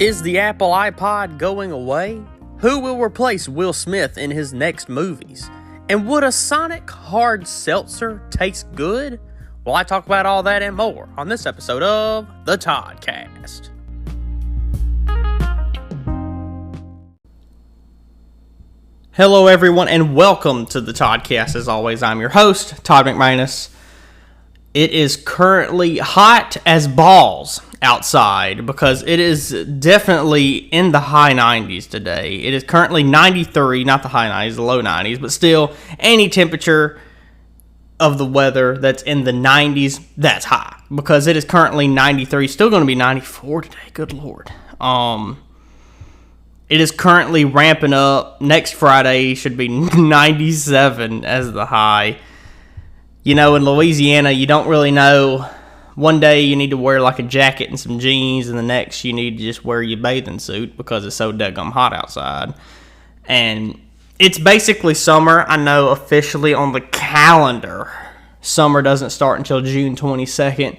Is the Apple iPod going away? Who will replace Will Smith in his next movies? And would a Sonic hard seltzer taste good? Well, I talk about all that and more on this episode of the Toddcast. Hello everyone and welcome to the Toddcast. As always, I'm your host, Todd McManus. It is currently hot as balls outside because it is definitely in the high 90s today. It is currently 93, not the high 90s, the low 90s, but still any temperature of the weather that's in the 90s, that's high because it is currently 93, still going to be 94 today, good lord. It is currently ramping up. Next Friday should be 97 as the high. You know, in Louisiana, you don't really know. One day you need to wear like a jacket and some jeans, and the next you need to just wear your bathing suit because it's so daggum hot outside. And it's basically summer. I know officially on the calendar, summer doesn't start until June 22nd.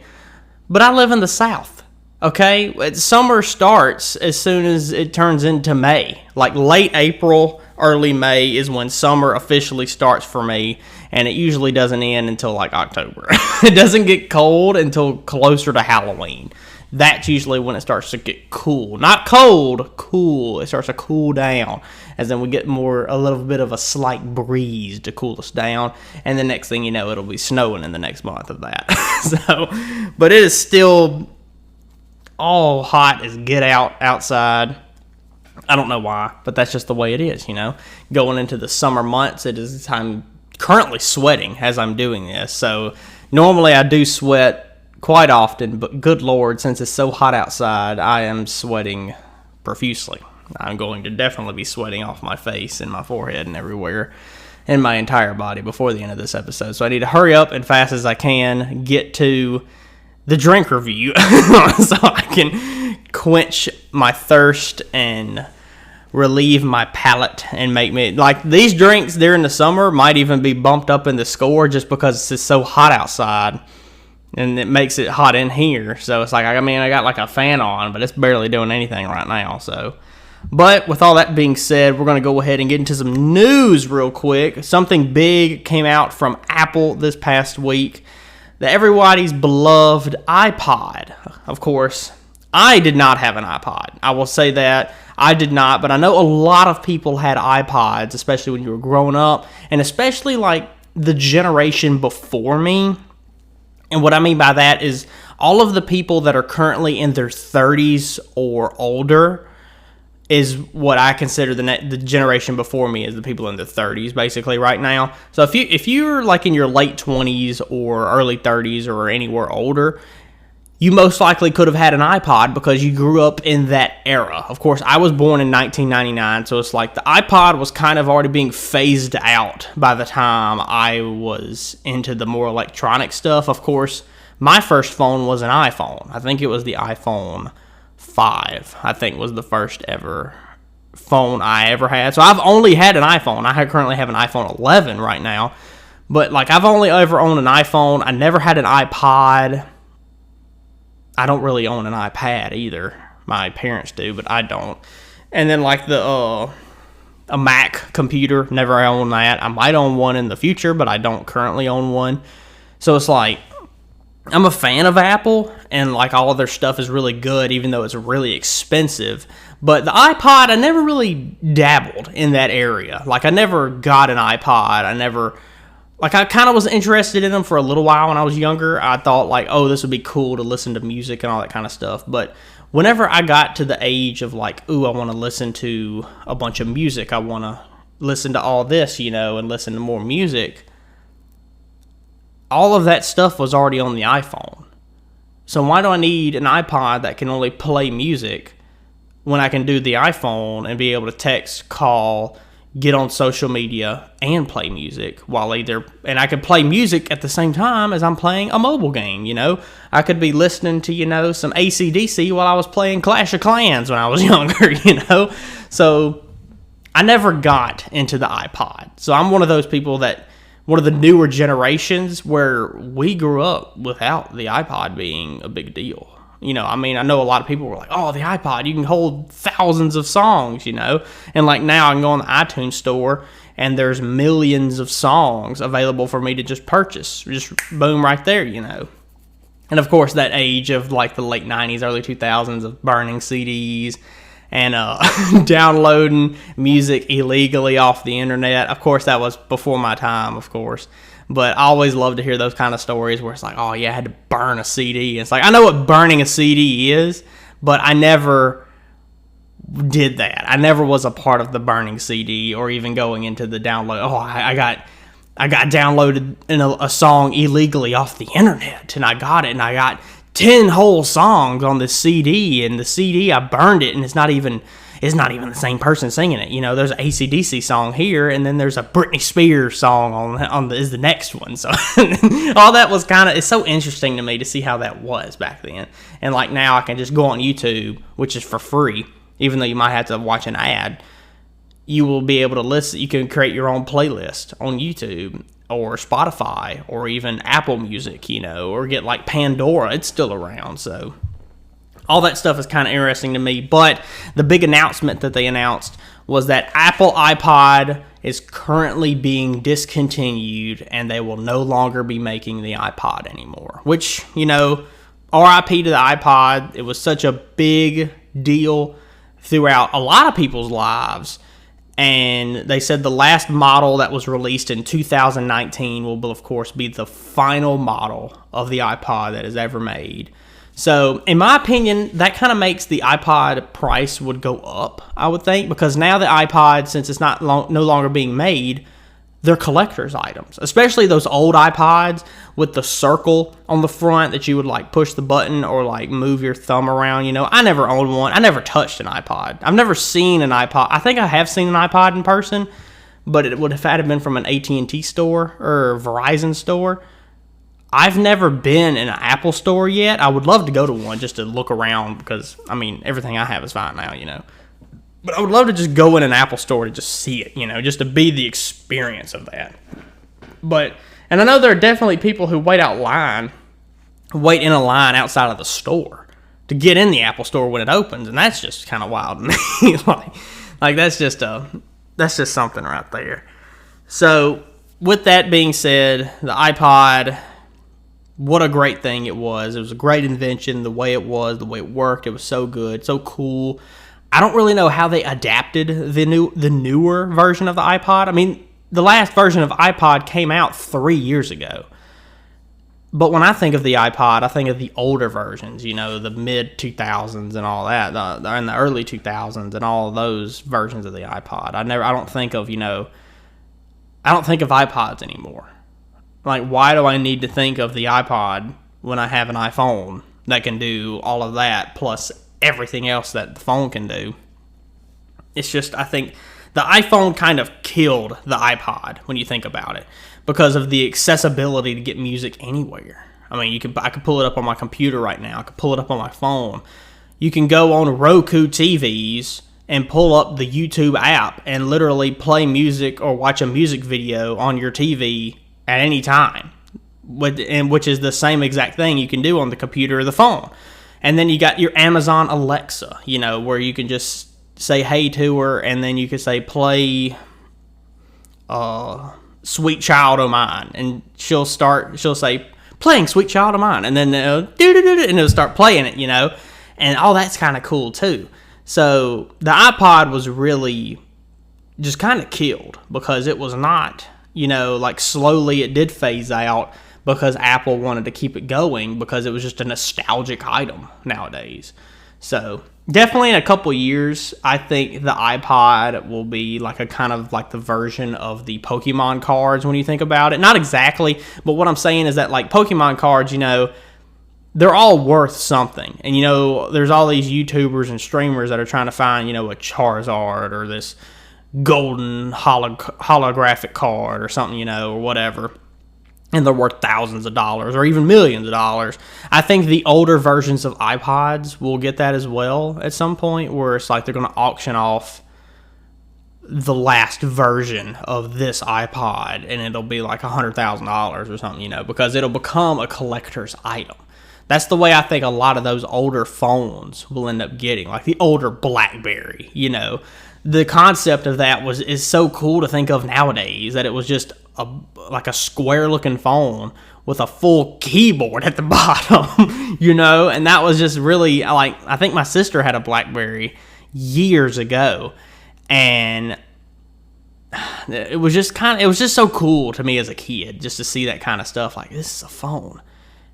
But I live in the South, okay? Summer starts as soon as it turns into May. Like late April, early May is when summer officially starts for me. And it usually doesn't end until like October. It doesn't get cold until closer to Halloween. That's usually when it starts to get cool. Not cold, cool. It starts to cool down. As then we get a little bit of a slight breeze to cool us down. And the next thing you know, it'll be snowing in the next month of that. But it is still all hot as get outside. I don't know why, but that's just the way it is, you know. Going into the summer months, it is time currently sweating as I'm doing this. So normally I do sweat quite often, but good lord, since it's so hot outside, I am sweating profusely. I'm going to definitely be sweating off my face and my forehead and everywhere in my entire body before the end of this episode. So I need to hurry up and fast as I can get to the drink review so I can quench my thirst and relieve my palate and make me like these drinks during the summer might even be bumped up in the score just because it's so hot outside and it makes it hot in here. So it's like, I mean, I got like a fan on, but it's barely doing anything right now. So, but with all that being said, we're going to go ahead and get into some news real quick. Something big came out from Apple this past week. Everybody's beloved iPod. Of course, I did not have an iPod. I will say that. I did not, but I know a lot of people had iPods, especially when you were growing up, and especially like the generation before me. And what I mean by that is all of the people that are currently in their 30s or older is what I consider the generation before me is the people in their 30s basically right now. So if you're like in your late 20s or early 30s or anywhere older, you most likely could have had an iPod because you grew up in that era. Of course, I was born in 1999, so it's like the iPod was kind of already being phased out by the time I was into the more electronic stuff. Of course, my first phone was an iPhone. I think it was the iPhone 5, I think was the first ever phone I ever had. So I've only had an iPhone. I currently have an iPhone 11 right now. But like I've only ever owned an iPhone. I never had an iPod. I don't really own an iPad either. My parents do, but I don't. And then like a Mac computer, never owned that. I might own one in the future, but I don't currently own one. So it's like, I'm a fan of Apple, and like all of their stuff is really good, even though it's really expensive. But the iPod, I never really dabbled in that area. Like I never got an iPod. I kind of was interested in them for a little while when I was younger. I thought like, oh, this would be cool to listen to music and all that kind of stuff. But whenever I got to the age of like, ooh, I want to listen to a bunch of music. I want to listen to all this, you know, and listen to more music. All of that stuff was already on the iPhone. So why do I need an iPod that can only play music when I can do the iPhone and be able to text, call, get on social media and play music and I could play music at the same time as I'm playing a mobile game, you know. I could be listening to, you know, some AC/DC while I was playing Clash of Clans when I was younger, you know. So I never got into the iPod. So I'm one of those people that one of the newer generations where we grew up without the iPod being a big deal. I mean, I know a lot of people were like, oh, the iPod, you can hold thousands of songs, and like now I can go on the iTunes store and there's millions of songs available for me to just purchase, just boom, right there, And of course, that age of like the late 90s, early 2000s of burning CDs and downloading music illegally off the internet. Of course, that was before my time, of course. But I always love to hear those kind of stories where it's like, oh, yeah, I had to burn a CD. It's like, I know what burning a CD is, but I never did that. I never was a part of the burning CD or even going into the download. Oh, I got downloaded a song illegally off the internet, and I got it, and I got 10 whole songs on the CD, and the CD, I burned it, and it's not even the same person singing it. There's an AC/DC song here, and then there's a Britney Spears song is the next one. So all that was it's so interesting to me to see how that was back then. And like now I can just go on YouTube, which is for free, even though you might have to watch an ad. You will be able to listen. You can create your own playlist on YouTube or Spotify or even Apple Music, or get like Pandora. It's still around, so all that stuff is kind of interesting to me. But the big announcement that they announced was that Apple iPod is currently being discontinued and they will no longer be making the iPod anymore. Which, RIP to the iPod. It was such a big deal throughout a lot of people's lives. And they said the last model that was released in 2019 will, of course, be the final model of the iPod that is ever made. So, in my opinion, that kind of makes the iPod price would go up, I would think, because now the iPod, since it's no longer being made, they're collector's items, especially those old iPods with the circle on the front that you would like push the button or like move your thumb around. I never owned one. I never touched an iPod. I've never seen an iPod. I think I have seen an iPod in person, but it would have had to been from an AT&T store or Verizon store. I've never been in an Apple store yet. I would love to go to one just to look around because, I mean, everything I have is fine now, But I would love to just go in an Apple store to just see it, just to be the experience of that. And I know there are definitely people who wait in a line outside of the store to get in the Apple store when it opens, and that's just kind of wild to me. like that's just something right there. So with that being said, the iPod, what a great thing it was. It was a great invention. The way it worked, it was so good, so cool. I don't really know how they adapted the newer version of the iPod. I mean, the last version of iPod came out 3 years ago. But when I think of the iPod, I think of the older versions, the mid-2000s and all that, and the early 2000s and all of those versions of the iPod. I don't think of iPods anymore. Like, why do I need to think of the iPod when I have an iPhone that can do all of that plus everything else that the phone can do? It's just, I think the iPhone kind of killed the iPod when you think about it because of the accessibility to get music anywhere. I mean, I could pull it up on my computer right now. I could pull it up on my phone. You can go on Roku TVs and pull up the YouTube app and literally play music or watch a music video on your TV at any time, which is the same exact thing you can do on the computer or the phone. And then you got your Amazon Alexa, where you can just say hey to her, and then you can say play Sweet Child O' Mine, and she'll say playing Sweet Child O' Mine, and then it'll start playing it, and all that's kind of cool too. So the iPod was really just kind of killed because it was not, like slowly it did phase out because Apple wanted to keep it going because it was just a nostalgic item nowadays. So definitely in a couple years, I think the iPod will be like a kind of like the version of the Pokemon cards when you think about it. Not exactly, but what I'm saying is that like Pokemon cards, they're all worth something. And, there's all these YouTubers and streamers that are trying to find, a Charizard or this golden holographic card or something, or whatever. And they're worth thousands of dollars or even millions of dollars. I think the older versions of iPods will get that as well at some point, where it's like they're going to auction off the last version of this iPod and it'll be like $100,000 or something, because it'll become a collector's item. That's the way I think a lot of those older phones will end up getting, like the older BlackBerry, you know. The concept of that is so cool to think of nowadays, that it was just like a square-looking phone with a full keyboard at the bottom, you know, and that was just really, like, I think my sister had a BlackBerry years ago, and it was just so cool to me as a kid just to see that kind of stuff, like, this is a phone.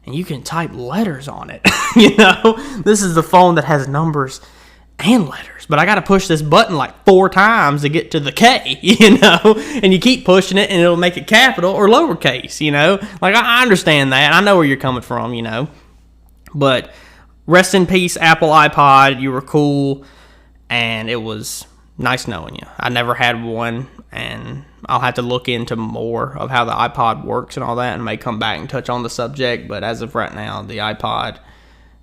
And you can type letters on it, you know? This is the phone that has numbers and letters. But I got to push this button like 4 times to get to the K, you know? And you keep pushing it, and it'll make it capital or lowercase, you know? Like, I understand that. I know where you're coming from, you know? But rest in peace, Apple iPod. You were cool, and it was nice knowing you. I never had one, and I'll have to look into more of how the iPod works and all that, and may come back and touch on the subject. But as of right now, the iPod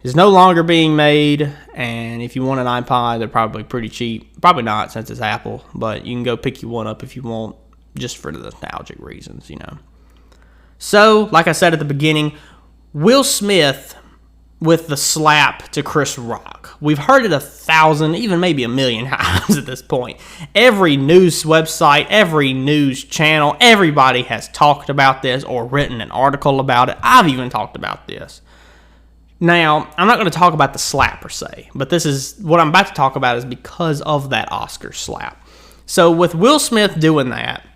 is no longer being made, and if you want an iPod, they're probably pretty cheap. Probably not, since it's Apple, but you can go pick you one up if you want, just for the nostalgic reasons, you know. So, like I said at the beginning, Will Smith with the slap to Chris Rock. We've heard it 1,000, even maybe 1,000,000 times at this point. Every news website, every news channel, everybody has talked about this or written an article about it. I've even talked about this. Now, I'm not going to talk about the slap per se, but this is what I'm about to talk about is because of that Oscar slap. So with Will Smith doing that,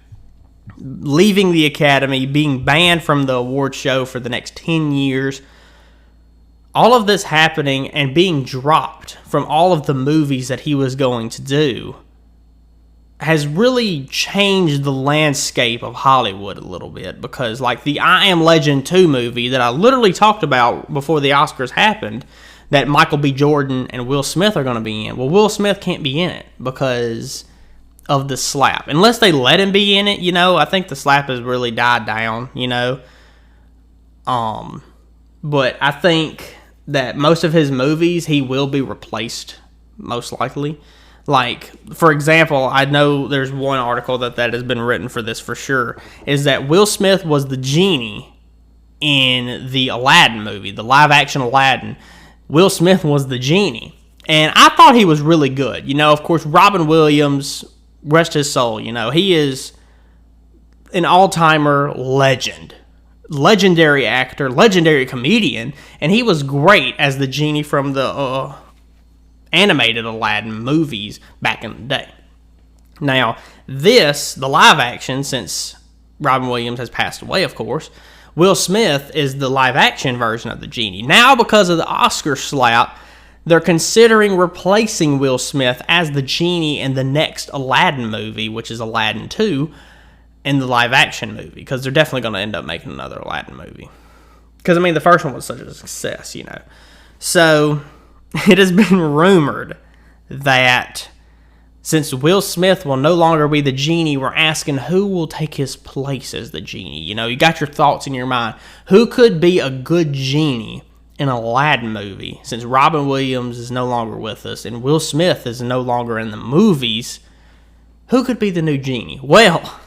leaving the Academy, being banned from the award show for the next 10 years, all of this happening and being dropped from all of the movies that he was going to do has really changed the landscape of Hollywood a little bit, because like the I Am Legend 2 movie that I literally talked about before the Oscars happened, that Michael B. Jordan and Will Smith are going to be in. Well, Will Smith can't be in it because of the slap. Unless they let him be in it, you know, I think the slap has really died down, you know. But I think that most of his movies, he will be replaced, most likely. Like, for example, I know there's one article that has been written for this for sure, is that Will Smith was the genie in the Aladdin movie, the live-action Aladdin. Will Smith was the genie. And I thought he was really good. You know, of course, Robin Williams, rest his soul, you know, he is an all-timer legend. Legendary actor, legendary comedian, and he was great as the genie from the animated Aladdin movies back in the day. Now, the live action, since Robin Williams has passed away, of course, Will Smith is the live action version of the genie. Now, because of the Oscar slap, they're considering replacing Will Smith as the genie in the next Aladdin movie, which is Aladdin 2, in the live-action movie, because they're definitely going to end up making another Aladdin movie. Because, I mean, the first one was such a success, you know. So, it has been rumored that since Will Smith will no longer be the genie, we're asking who will take his place as the genie. You know, you got your thoughts in your mind. Who could be a good genie in an Aladdin movie, since Robin Williams is no longer with us and Will Smith is no longer in the movies? Who could be the new genie? Well,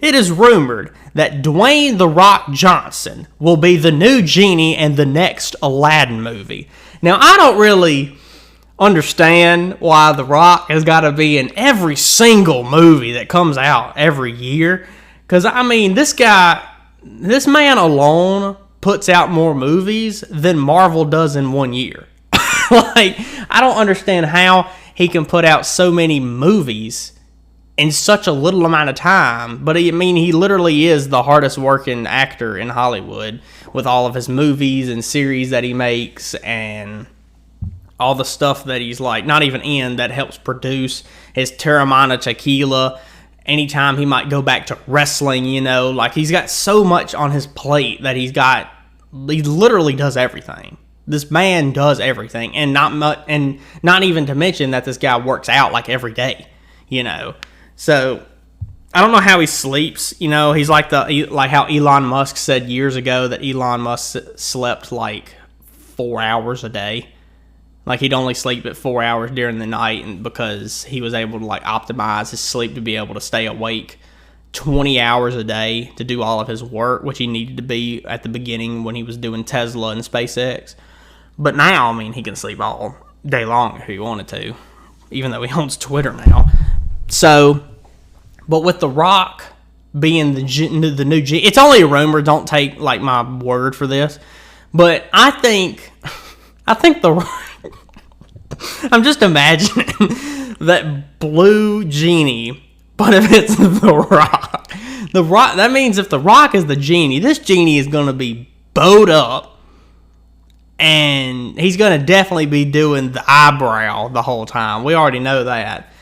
it is rumored that Dwayne "The Rock" Johnson will be the new genie in the next Aladdin movie. Now, I don't really understand why The Rock has got to be in every single movie that comes out every year. Because, I mean, this man alone puts out more movies than Marvel does in 1 year. Like, I don't understand how he can put out so many movies in such a little amount of time. But I mean, he literally is the hardest working actor in Hollywood, with all of his movies and series that he makes and all the stuff that he's like not even in, that helps produce his Terramana tequila. Anytime he might go back to wrestling, you know, like he's got so much on his plate that he literally does everything. This man does everything, and not even to mention that this guy works out like every day, you know. So I don't know how he sleeps. You know, he's like how Elon Musk said years ago that Elon Musk slept like 4 hours a day. Like he'd only sleep at 4 hours during the night, and because he was able to like optimize his sleep to be able to stay awake 20 hours a day to do all of his work, which he needed to be at the beginning when he was doing Tesla and SpaceX. But now, I mean, he can sleep all day long if he wanted to, even though he owns Twitter now. So, but with The Rock being the new G, it's only a rumor. Don't take like my word for this. But I think The Rock, I'm just imagining that blue genie. But if it's The Rock, that means if The Rock is the genie, this genie is going to be bowed up, and he's going to definitely be doing the eyebrow the whole time. We already know that.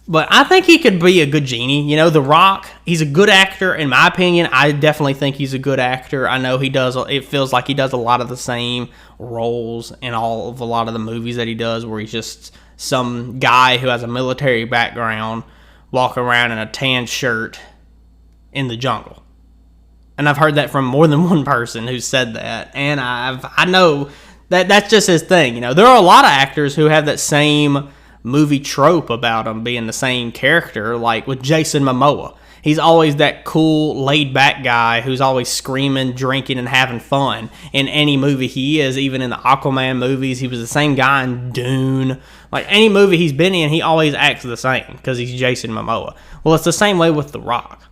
But I think he could be a good genie. You know, The Rock, he's a good actor. In my opinion, I definitely think he's a good actor. I know he does. It feels like he does a lot of the same roles in a lot of the movies that he does, where he's just some guy who has a military background walking around in a tan shirt in the jungle. And I've heard that from more than one person who said that. And I know that that's just his thing. You know, there are a lot of actors who have that same movie trope about them being the same character, like with Jason Momoa. He's always that cool, laid-back guy who's always screaming, drinking, and having fun in any movie he is. Even in the Aquaman movies, he was the same guy in Dune. Like, any movie he's been in, he always acts the same because he's Jason Momoa. Well, it's the same way with The Rock.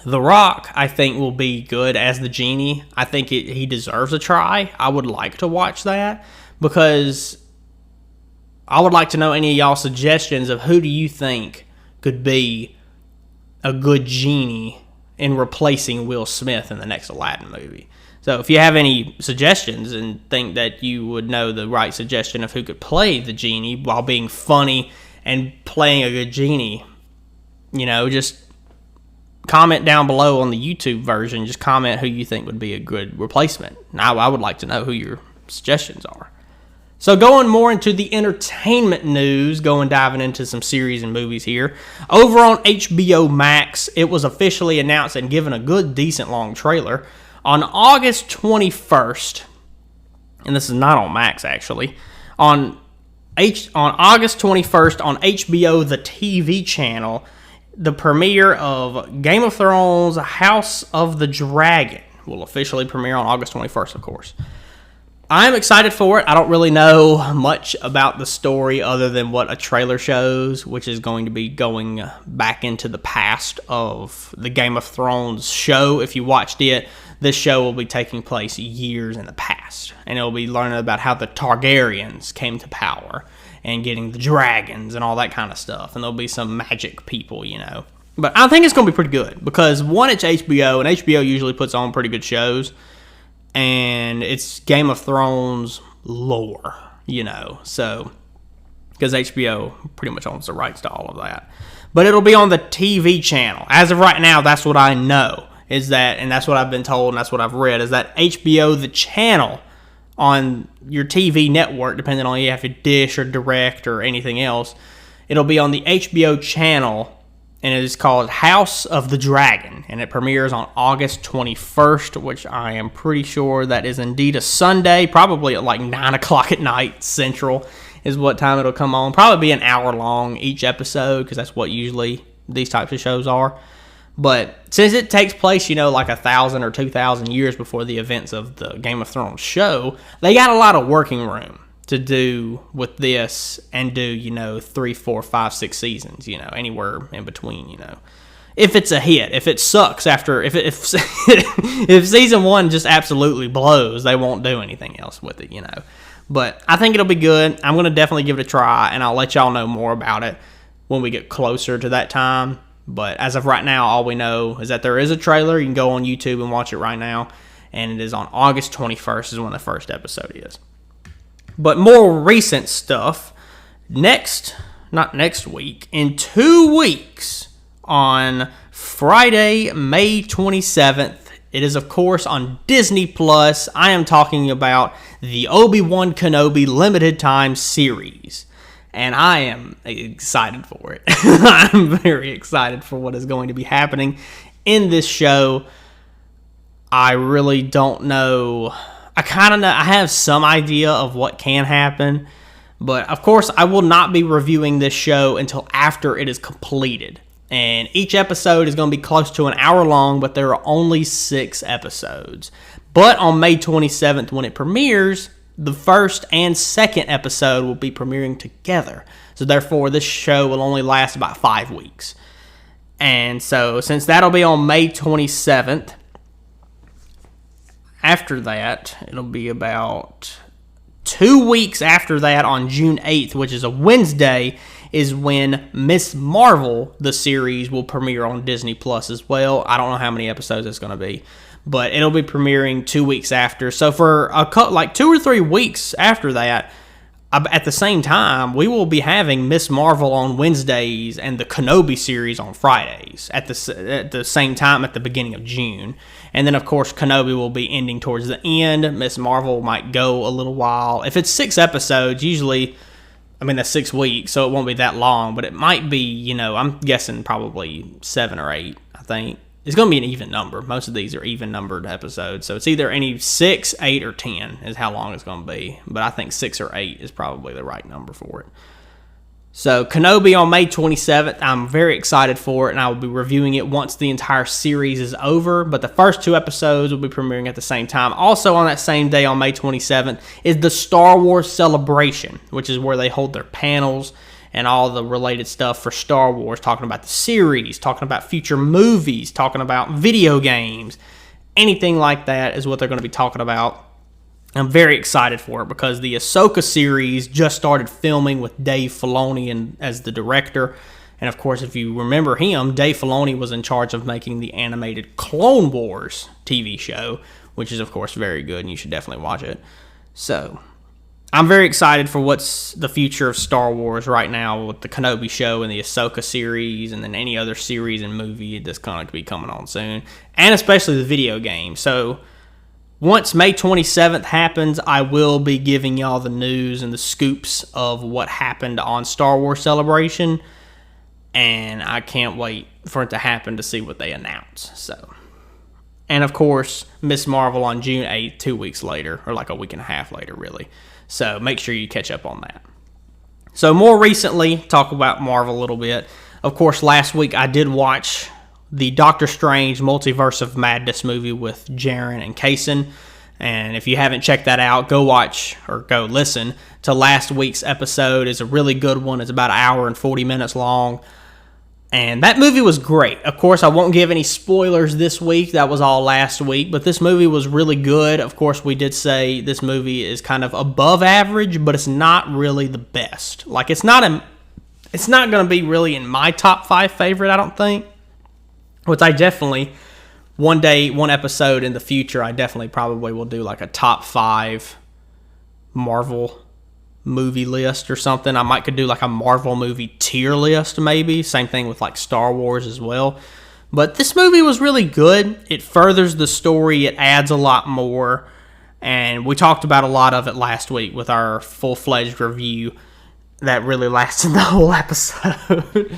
The Rock, I think, will be good as the genie. I think he deserves a try. I would like to watch that because I would like to know any of y'all suggestions of who do you think could be a good genie in replacing Will Smith in the next Aladdin movie. So if you have any suggestions and think that you would know the right suggestion of who could play the genie while being funny and playing a good genie, you know, just comment down below on the YouTube version. Just comment who you think would be a good replacement. Now, I would like to know who your suggestions are. So going more into the entertainment news, diving into some series and movies here. Over on HBO Max, it was officially announced and given a good, decent long trailer. On August 21st, and this is not on Max actually, on August 21st on HBO, the TV channel, the premiere of Game of Thrones House of the Dragon will officially premiere on August 21st, of course. I'm excited for it. I don't really know much about the story other than what a trailer shows, which is going to be going back into the past of the Game of Thrones show. If you watched it, this show will be taking place years in the past, and it'll be learning about how the Targaryens came to power and getting the dragons and all that kind of stuff, and there'll be some magic people, you know. But I think it's going to be pretty good because, one, it's HBO, and HBO usually puts on pretty good shows. And it's Game of Thrones lore, you know, so, because HBO pretty much owns the rights to all of that. But it'll be on the TV channel. As of right now, that's what I know, is that, and that's what I've been told, and that's what I've read, is that HBO, the channel on your TV network, depending on if you have a Dish or Direct or anything else, it'll be on the HBO channel, and it is called House of the Dragon, and it premieres on August 21st, which I am pretty sure that is indeed a Sunday, probably at like 9 o'clock at night Central is what time it'll come on. Probably be an hour long each episode, because that's what usually these types of shows are. But since it takes place, you know, like 1,000 or 2,000 years before the events of the Game of Thrones show, they got a lot of working room to do with this and do, you know, 3, 4, 5, 6 seasons, you know, anywhere in between, you know. If it's a hit, if it sucks after, if if season 1 just absolutely blows, they won't do anything else with it, you know. But I think it'll be good. I'm going to definitely give it a try, and I'll let y'all know more about it when we get closer to that time. But as of right now, all we know is that there is a trailer. You can go on YouTube and watch it right now, and it is on August 21st is when the first episode is. But more recent stuff, not next week, in 2 weeks, on Friday, May 27th, it is, of course, on Disney+. I am talking about the Obi-Wan Kenobi limited time series. And I am excited for it. I'm very excited for what is going to be happening in this show. I really don't know. I kind of know. I have some idea of what can happen. But, of course, I will not be reviewing this show until after it is completed. And each episode is going to be close to an hour long, but there are only 6 episodes. But on May 27th, when it premieres, the first and second episode will be premiering together. So therefore, this show will only last about 5 weeks. And so since that'll be on May 27th, after that, it'll be about 2 weeks after that on June 8th, which is a Wednesday, is when Miss Marvel, the series, will premiere on Disney Plus as well. I don't know how many episodes it's going to be, but it'll be premiering 2 weeks after. So for like 2 or 3 weeks after that, at the same time, we will be having Miss Marvel on Wednesdays and the Kenobi series on Fridays at the same time at the beginning of June. And then, of course, Kenobi will be ending towards the end. Miss Marvel might go a little while. If it's 6 episodes, usually, I mean, that's 6 weeks, so it won't be that long. But it might be, I'm guessing probably 7 or 8, I think. It's going to be an even number. Most of these are even-numbered episodes. So it's either any 6, 8, or 10 is how long it's going to be. But I think 6 or 8 is probably the right number for it. So Kenobi on May 27th. I'm very excited for it, and I will be reviewing it once the entire series is over. But the first 2 episodes will be premiering at the same time. Also on that same day on May 27th is the Star Wars Celebration, which is where they hold their panels and all the related stuff for Star Wars, talking about the series, talking about future movies, talking about video games. Anything like that is what they're going to be talking about. I'm very excited for it because the Ahsoka series just started filming with Dave Filoni as the director. And of course, if you remember him, Dave Filoni was in charge of making the animated Clone Wars TV show, which is, of course, very good, and you should definitely watch it. So I'm very excited for what's the future of Star Wars right now with the Kenobi show and the Ahsoka series and then any other series and movie that's going to be coming on soon, and especially the video game. So once May 27th happens, I will be giving y'all the news and the scoops of what happened on Star Wars Celebration, and I can't wait for it to happen to see what they announce. So, and of course, Miss Marvel on June 8th, 2 weeks later, or like a week and a half later, really. So make sure you catch up on that. So more recently, talk about Marvel a little bit. Of course, last week I did watch the Doctor Strange Multiverse of Madness movie with Jaren and Kaysen. And if you haven't checked that out, go watch or go listen to last week's episode. It's a really good one. It's about an hour and 40 minutes long. And that movie was great. Of course, I won't give any spoilers this week. That was all last week. But this movie was really good. Of course, we did say this movie is kind of above average, but it's not really the best. Like, it's not going to be really in my top 5 favorite, I don't think. Which I definitely, one episode in the future, I definitely probably will do like a top 5 Marvel movie list or something. I could do like a Marvel movie tier list maybe. Same thing with like Star Wars as well. But this movie was really good. It furthers the story. It adds a lot more. And we talked about a lot of it last week with our full-fledged review that really lasted the whole episode.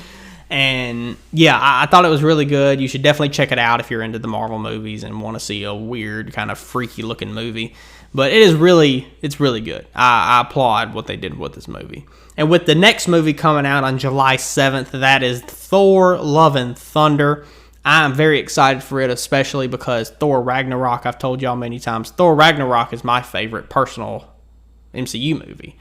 And yeah, I thought it was really good. You should definitely check it out if you're into the Marvel movies and want to see a weird kind of freaky looking movie. But it's really good. I applaud what they did with this movie. And with the next movie coming out on July 7th, that is Thor: Love and Thunder. I'm very excited for it, especially because Thor Ragnarok, I've told y'all many times, Thor Ragnarok is my favorite personal MCU movie.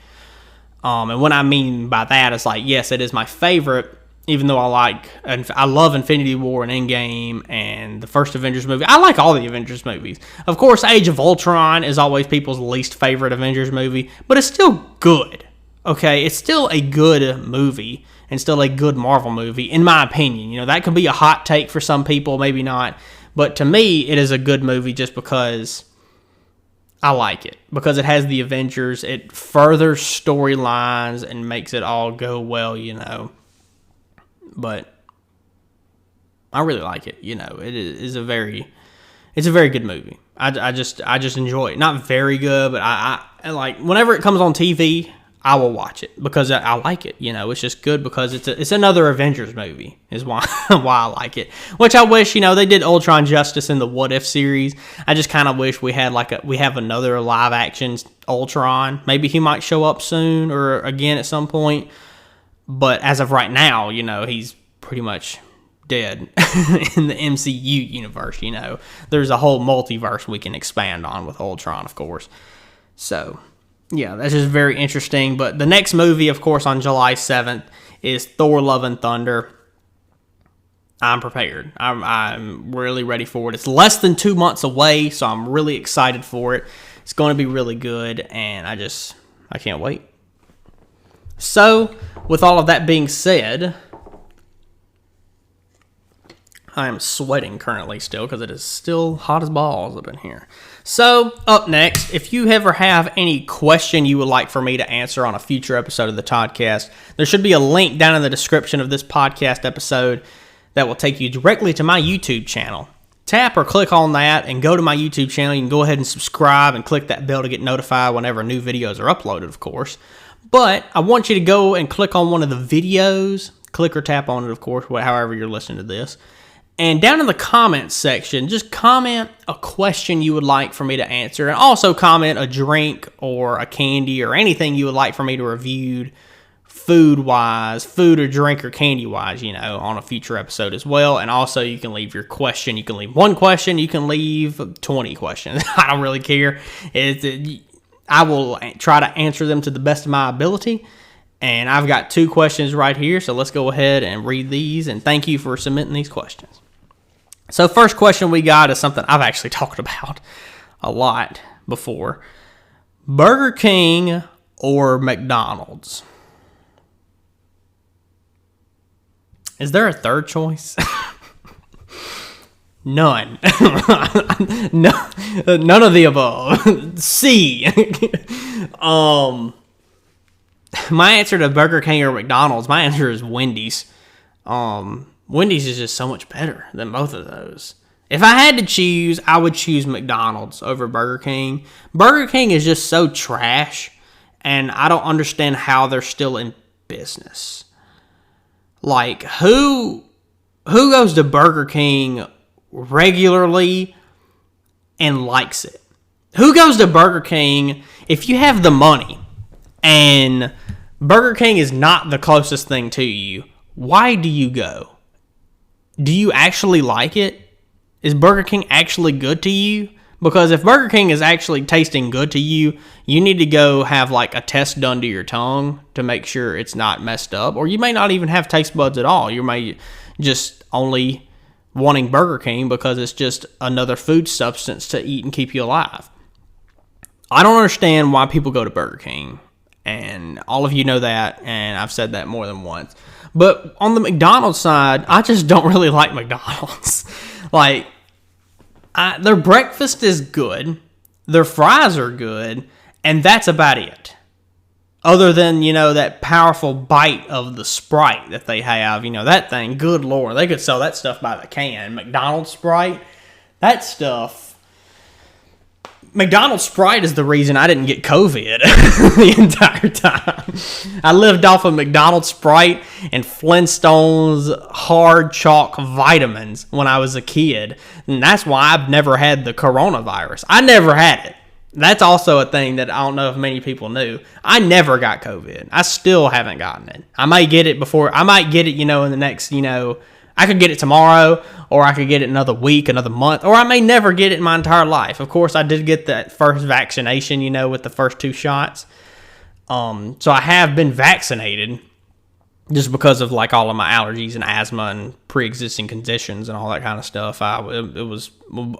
And what I mean by that is like, yes, it is my favorite, even though I love Infinity War and Endgame and the first Avengers movie. I like all the Avengers movies. Of course, Age of Ultron is always people's least favorite Avengers movie, but it's still good. Okay, it's still a good movie and still a good Marvel movie, in my opinion. That could be a hot take for some people, maybe not. But to me, it is a good movie just because I like it. Because it has the Avengers, it furthers storylines and makes it all go well, But I really like it. It is it's a very good movie. I just enjoy it. Not very good, but I like whenever it comes on TV, I will watch it because I like it. It's just good because it's another Avengers movie is why I like it. Which I wish they did Ultron justice in the What If series. I just kind of wish we have another live action Ultron. Maybe he might show up soon or again at some point. But as of right now, he's pretty much dead in the MCU universe, you know. There's a whole multiverse we can expand on with Ultron, of course. So, yeah, that's just very interesting. But the next movie, of course, on July 7th is Thor Love and Thunder. I'm prepared. I'm really ready for it. It's less than 2 months away, so I'm really excited for it. It's going to be really good, and I can't wait. So, with all of that being said, I am sweating currently still because it is still hot as balls up in here. So, up next, if you ever have any question you would like for me to answer on a future episode of the Toddcast, there should be a link down in the description of this podcast episode that will take you directly to my YouTube channel. Tap or click on that and go to my YouTube channel. You can go ahead and subscribe and click that bell to get notified whenever new videos are uploaded, of course. But I want you to go and click on one of the videos. Click or tap on it, of course, however you're listening to this. And down in the comments section, just comment a question you would like for me to answer. And also comment a drink or a candy or anything you would like for me to review food-wise, food or drink or candy-wise, you know, on a future episode as well. And also you can leave your question. You can leave one question. You can leave 20 questions. I don't really care. I will try to answer them to the best of my ability. And I've got 2 questions right here, so let's go ahead and read these. And thank you for submitting these questions. So first question we got is something I've actually talked about a lot before. Burger King or McDonald's? Is there a third choice? None. No, none of the above. C. My answer to Burger King or McDonald's, my answer is Wendy's. Wendy's is just so much better than both of those. If I had to choose, I would choose McDonald's over Burger King. Burger King is just so trash, and I don't understand how they're still in business. Like, who goes to Burger King regularly and likes it? Who goes to Burger King if you have the money and Burger King is not the closest thing to you? Why do you go? Do you actually like it? Is Burger King actually good to you? Because if Burger King is actually tasting good to you, you need to go have like a test done to your tongue to make sure it's not messed up. Or you may not even have taste buds at all. You may just only wanting Burger King because it's just another food substance to eat and keep you alive. I don't understand why people go to Burger King. And all of you know that, and I've said that more than once. But on the McDonald's side, I just don't really like McDonald's. Like, their breakfast is good, their fries are good, and that's about it. Other than, you know, that powerful bite of the Sprite that they have, you know, that thing, good Lord, they could sell that stuff by the can. McDonald's Sprite, that stuff. McDonald's Sprite is the reason I didn't get COVID the entire time. I lived off of McDonald's Sprite and Flintstones hard chalk vitamins when I was a kid. And that's why I've never had the coronavirus. I never had it. That's also a thing that I don't know if many people knew. I never got COVID. I still haven't gotten it. I might get it, you know, in the next, you know, I could get it tomorrow, or I could get it another week, another month, or I may never get it in my entire life. Of course, I did get that first vaccination, you know, with the first 2 shots. So I have been vaccinated just because of like all of my allergies and asthma and pre-existing conditions and all that kind of stuff. It was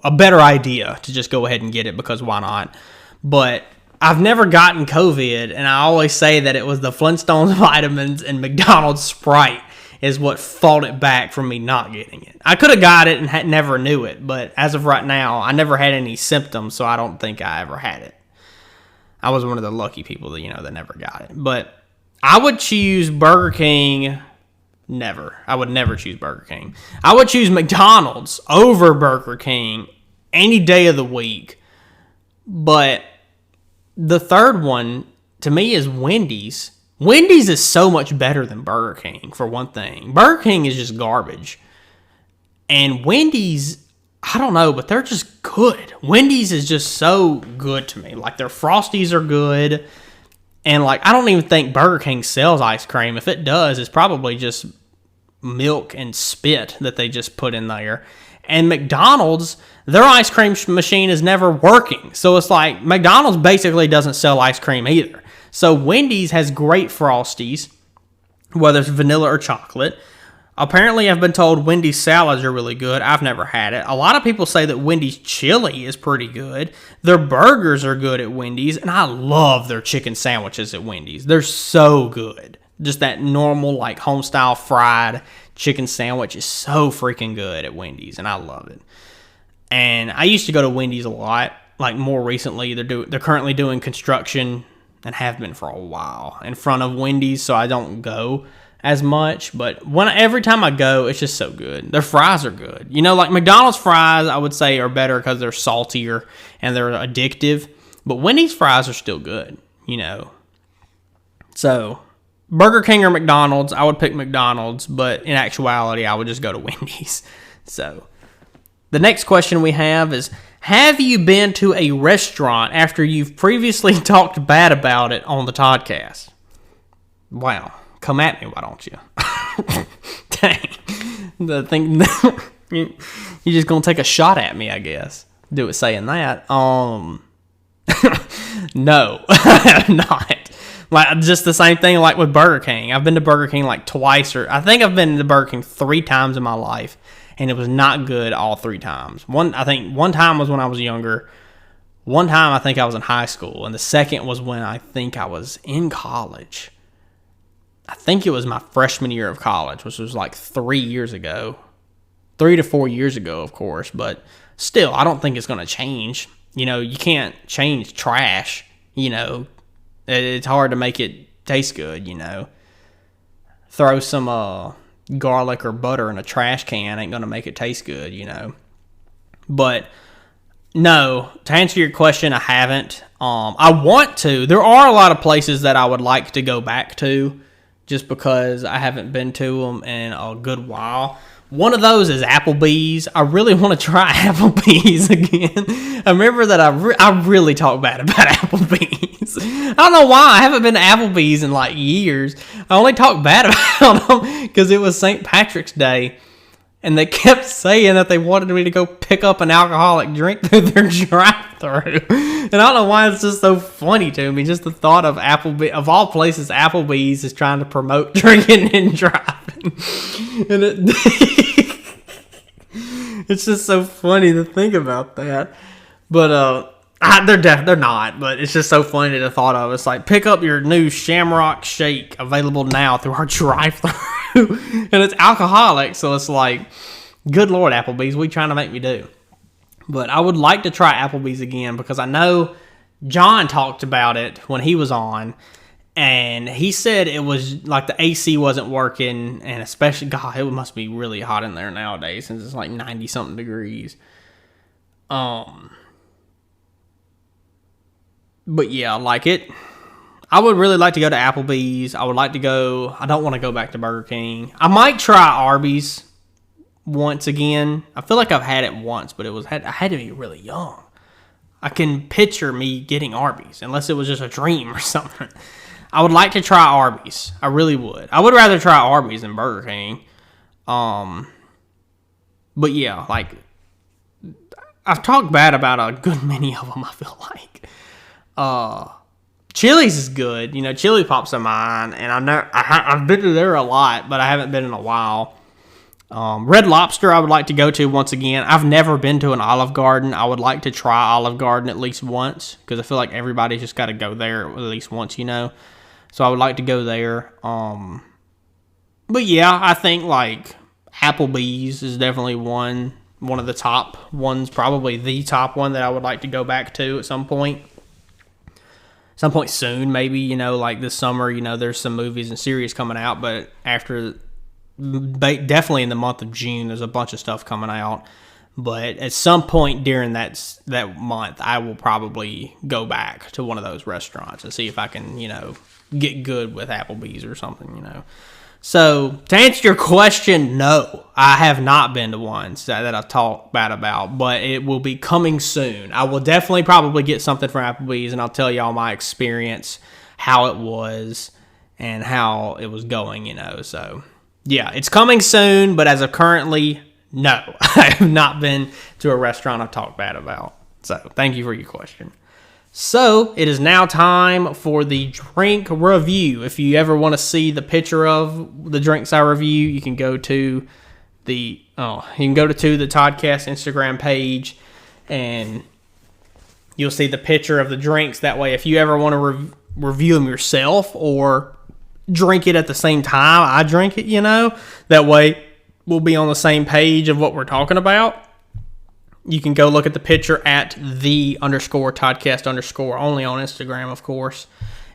a better idea to just go ahead and get it because why not? But I've never gotten COVID, and I always say that it was the Flintstones vitamins and McDonald's Sprite is what fought it back from me not getting it. I could have got it and never knew it, but as of right now, I never had any symptoms, so I don't think I ever had it. I was one of the lucky people that, you know, that never got it. But I would choose Burger King. Never. I would never choose Burger King. I would choose McDonald's over Burger King any day of the week. But the third one, to me, is Wendy's. Wendy's is so much better than Burger King, for one thing. Burger King is just garbage. And Wendy's, I don't know, but they're just good. Wendy's is just so good to me. Like, their Frosties are good. And, like, I don't even think Burger King sells ice cream. If it does, it's probably just milk and spit that they just put in there. And McDonald's, their ice cream machine is never working. So it's like McDonald's basically doesn't sell ice cream either. So Wendy's has great Frosties, whether it's vanilla or chocolate. Apparently, I've been told Wendy's salads are really good. I've never had it. A lot of people say that Wendy's chili is pretty good. Their burgers are good at Wendy's, and I love their chicken sandwiches at Wendy's. They're so good. Just that normal, like, home-style fried chicken sandwich is so freaking good at Wendy's, and I love it. And I used to go to Wendy's a lot. Like, more recently, they're currently doing construction, and have been for a while, in front of Wendy's, so I don't go as much, but every time I go, it's just so good. Their fries are good. You know, like McDonald's fries, I would say, are better because they're saltier and they're addictive, but Wendy's fries are still good, you know. So, Burger King or McDonald's, I would pick McDonald's, but in actuality, I would just go to Wendy's. So, the next question we have is, have you been to a restaurant after you've previously talked bad about it on the Toddcast? Wow. Come at me, why don't you? Dang. The thing, you're just going to take a shot at me, I guess. Do it saying that. No, I have not. Like, just the same thing like with Burger King. I've been to Burger King like twice, or I think I've been to Burger King 3 times in my life, and it was not good all 3 times. I think one time was when I was younger. One time I think I was in high school, and the second was when I think I was in college. I think it was my freshman year of college, which was like 3 years ago. 3 to 4 years ago, of course, but still, I don't think it's going to change. You know, you can't change trash, you know. It's hard to make it taste good, you know. Throw some garlic or butter in a trash can ain't going to make it taste good, you know. But, no, to answer your question, I haven't. I want to. There are a lot of places that I would like to go back to, just because I haven't been to them in a good while. One of those is Applebee's. I really want to try Applebee's again. I remember that I really talk bad about Applebee's. I don't know why. I haven't been to Applebee's in like years. I only talk bad about them because it was St. Patrick's Day. And they kept saying that they wanted me to go pick up an alcoholic drink through their drive-thru. And I don't know why it's just so funny to me. Just the thought of Applebee's, of all places, Applebee's is trying to promote drinking and driving. And it's just so funny to think about that. But they're not. But it's just so funny to thought of. It's like, pick up your new Shamrock Shake available now through our drive-thru. And it's alcoholic, so it's like, good Lord, Applebee's, what are you trying to make me do? But I would like to try Applebee's again, because I know John talked about it when he was on, and he said it was like the AC wasn't working, and especially, God, it must be really hot in there nowadays, since it's like 90-something degrees. But yeah, like it. I would really like to go to Applebee's. I would like to go. I don't want to go back to Burger King. I might try Arby's once again. I feel like I've had it once, but I had to be really young. I can picture me getting Arby's, unless it was just a dream or something. I would like to try Arby's. I really would. I would rather try Arby's than Burger King. But yeah, like, I've talked bad about a good many of them, I feel like. Chili's is good. You know, Chili pops in mind, and I've been to there a lot, but I haven't been in a while. Red Lobster I would like to go to once again. I've never been to an Olive Garden. I would like to try Olive Garden at least once, because I feel like everybody's just got to go there at least once, you know. So I would like to go there. But yeah, I think like Applebee's is definitely one of the top ones, probably the top one that I would like to go back to at some point. Some point soon, maybe, you know, like this summer, you know, there's some movies and series coming out, but definitely in the month of June, there's a bunch of stuff coming out. But at some point during that month, I will probably go back to one of those restaurants and see if I can, you know, get good with Applebee's or something, you know. So, to answer your question, no, I have not been to one that I've talked bad about, but it will be coming soon. I will definitely probably get something from Applebee's, and I'll tell y'all my experience, how it was, and how it was going, you know. So, Yeah, it's coming soon, but as of currently, no. I have not been to a restaurant I've talked bad about. So, thank you for your question. So, it is now time for the drink review. If you ever want to see the picture of the drinks I review, you can go to the Toddcast Instagram page, and you'll see the picture of the drinks. That way, if you ever want to review them yourself or drink it at the same time I drink it, that way we'll be on the same page of what we're talking about. You can go look at the picture at _Toddcast_ only on Instagram, of course.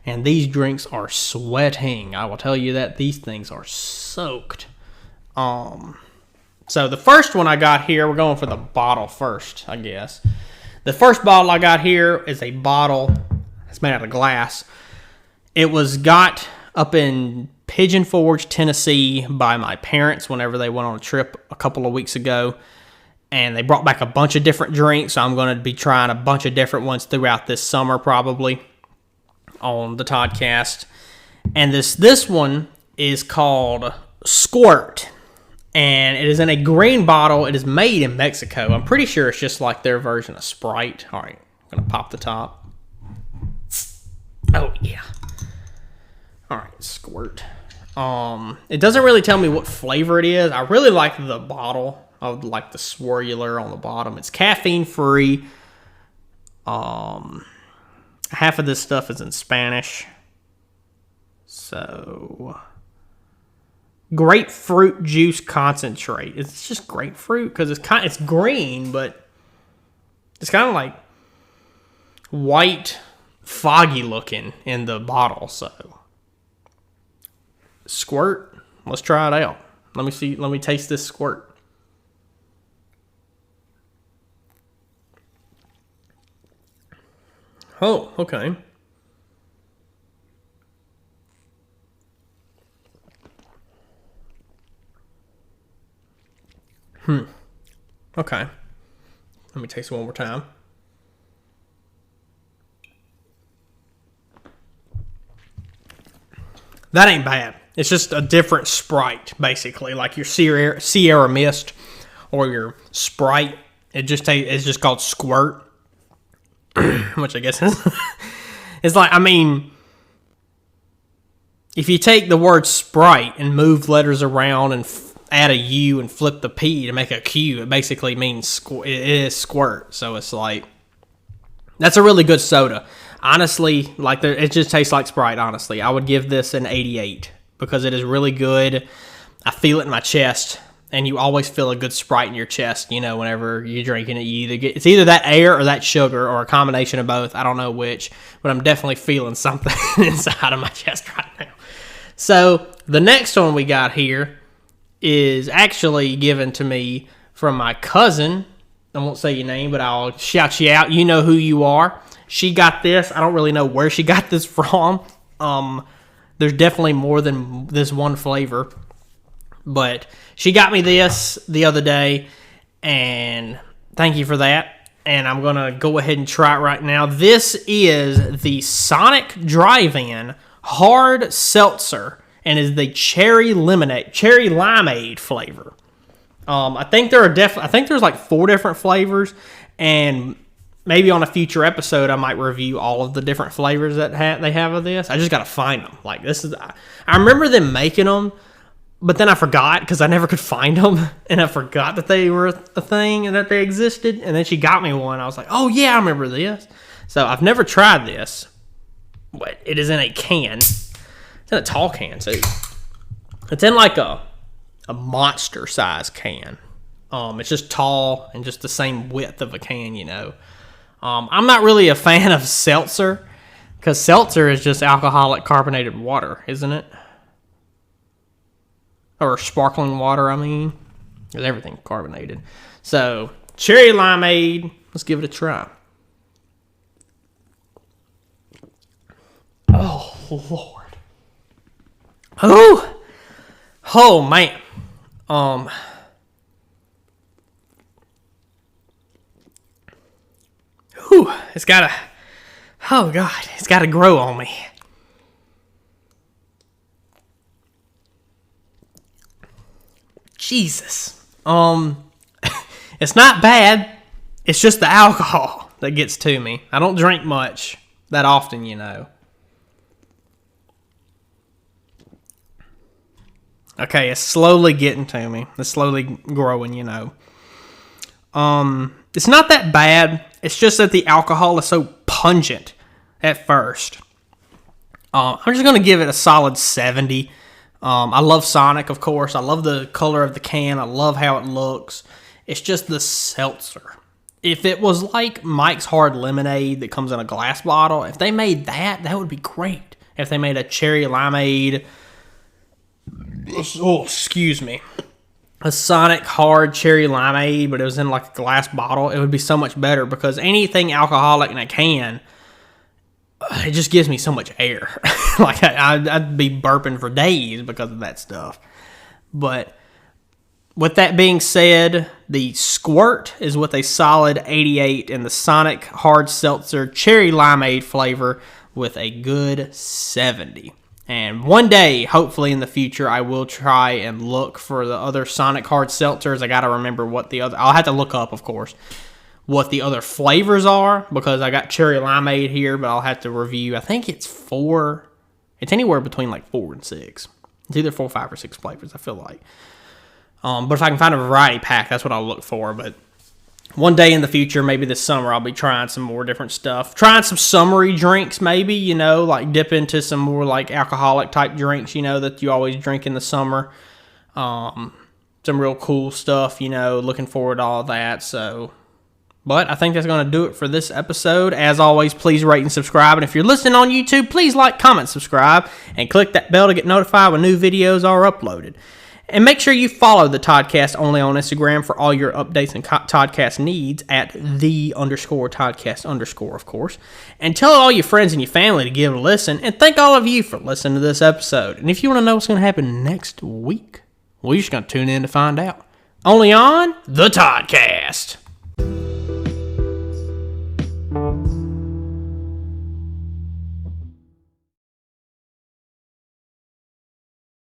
And these drinks are sweating. I will tell you that these things are soaked. So the first one I got here, we're going for the bottle first, I guess. The first bottle I got here is a bottle. It's made out of glass. It was got up in Pigeon Forge, Tennessee by my parents whenever they went on a trip a couple of weeks ago. And they brought back a bunch of different drinks. So I'm going to be trying a bunch of different ones throughout this summer probably on the Toddcast. And this one is called Squirt. And it is in a green bottle. It is made in Mexico. I'm pretty sure it's just like their version of Sprite. All right, I'm going to pop the top. Oh, yeah. All right, Squirt. It doesn't really tell me what flavor it is. I really like the bottle. I would like the swirler on the bottom. It's caffeine free. Half of this stuff is in Spanish. So, grapefruit juice concentrate. It's just grapefruit because it's green, but it's kind of like white, foggy looking in the bottle. So, Squirt. Let's try it out. Let me see. Let me taste this Squirt. Oh, okay. Okay. Let me taste it one more time. That ain't bad. It's just a different Sprite, basically, like your Sierra Mist or your Sprite. It's just called Squirt. Which I guess is like, I mean, if you take the word Sprite and move letters around and add a U and flip the P to make a Q, it basically means it is Squirt. So it's like, that's a really good soda. Honestly, like it just tastes like Sprite, honestly. I would give this an 88 because it is really good. I feel it in my chest. And you always feel a good Sprite in your chest, whenever you're drinking it. It's either that air or that sugar or a combination of both. I don't know which, but I'm definitely feeling something inside of my chest right now. So the next one we got here is actually given to me from my cousin. I won't say your name, but I'll shout you out. You know who you are. She got this. I don't really know where she got this from. There's definitely more than this one flavor. But she got me this the other day, and thank you for that. And I'm going to go ahead and try it right now. This is the Sonic Drive-In Hard Seltzer, and is the cherry limeade flavor. I think there's like 4 different flavors, and maybe on a future episode I might review all of the different flavors that they have of this. I just got to find them. Like I remember them making them. But then I forgot because I never could find them. And I forgot that they were a thing and that they existed. And then she got me one. I was like, oh, yeah, I remember this. So I've never tried this. But it is in a can. It's in a tall can, too. It's in like a monster size can. It's just tall and just the same width of a can, I'm not really a fan of seltzer. Because seltzer is just alcoholic carbonated water, isn't it? Or sparkling water, I mean. Because everything's carbonated. So, cherry limeade. Let's give it a try. Oh, Lord. Oh, man. It's gotta... Oh, God. It's gotta grow on me. Jesus. It's not bad. It's just the alcohol that gets to me. I don't drink much that often, you know. Okay, it's slowly getting to me. It's slowly growing, you know. It's not that bad. It's just that the alcohol is so pungent at first. I'm just going to give it a solid 70. I love Sonic, of course. I love the color of the can. I love how it looks. It's just the seltzer. If it was like Mike's Hard Lemonade that comes in a glass bottle, if they made that, that would be great. If they made a cherry limeade, excuse me, a Sonic Hard Cherry Limeade, but it was in like a glass bottle, it would be so much better because anything alcoholic in a can, it just gives me so much air. Like I'd be burping for days because of that stuff. But with that being said, the Squirt is with a solid 88 and the Sonic Hard Seltzer Cherry Limeade flavor with a good 70. And one day, hopefully in the future, I will try and look for the other Sonic Hard Seltzers. I got to remember what the other... I'll have to look up, of course, what the other flavors are, because I got Cherry Limeade here, but I'll have to review. I think it's 4... It's anywhere between like 4 and 6. It's either 4, 5, or 6 flavors, I feel like. But if I can find a variety pack, that's what I'll look for. But one day in the future, maybe this summer, I'll be trying some more different stuff. Trying some summery drinks, maybe, you know, like dip into some more like alcoholic type drinks, you know, that you always drink in the summer. Some real cool stuff, you know, looking forward to all that. So, but I think that's going to do it for this episode. As always, please rate and subscribe. And if you're listening on YouTube, please like, comment, subscribe, and click that bell to get notified when new videos are uploaded. And make sure you follow the Toddcast only on Instagram for all your updates and Toddcast needs at _Toddcast_, of course. And tell all your friends and your family to give it a listen. And thank all of you for listening to this episode. And if you want to know what's going to happen next week, well, you're just going to tune in to find out. Only on the Toddcast.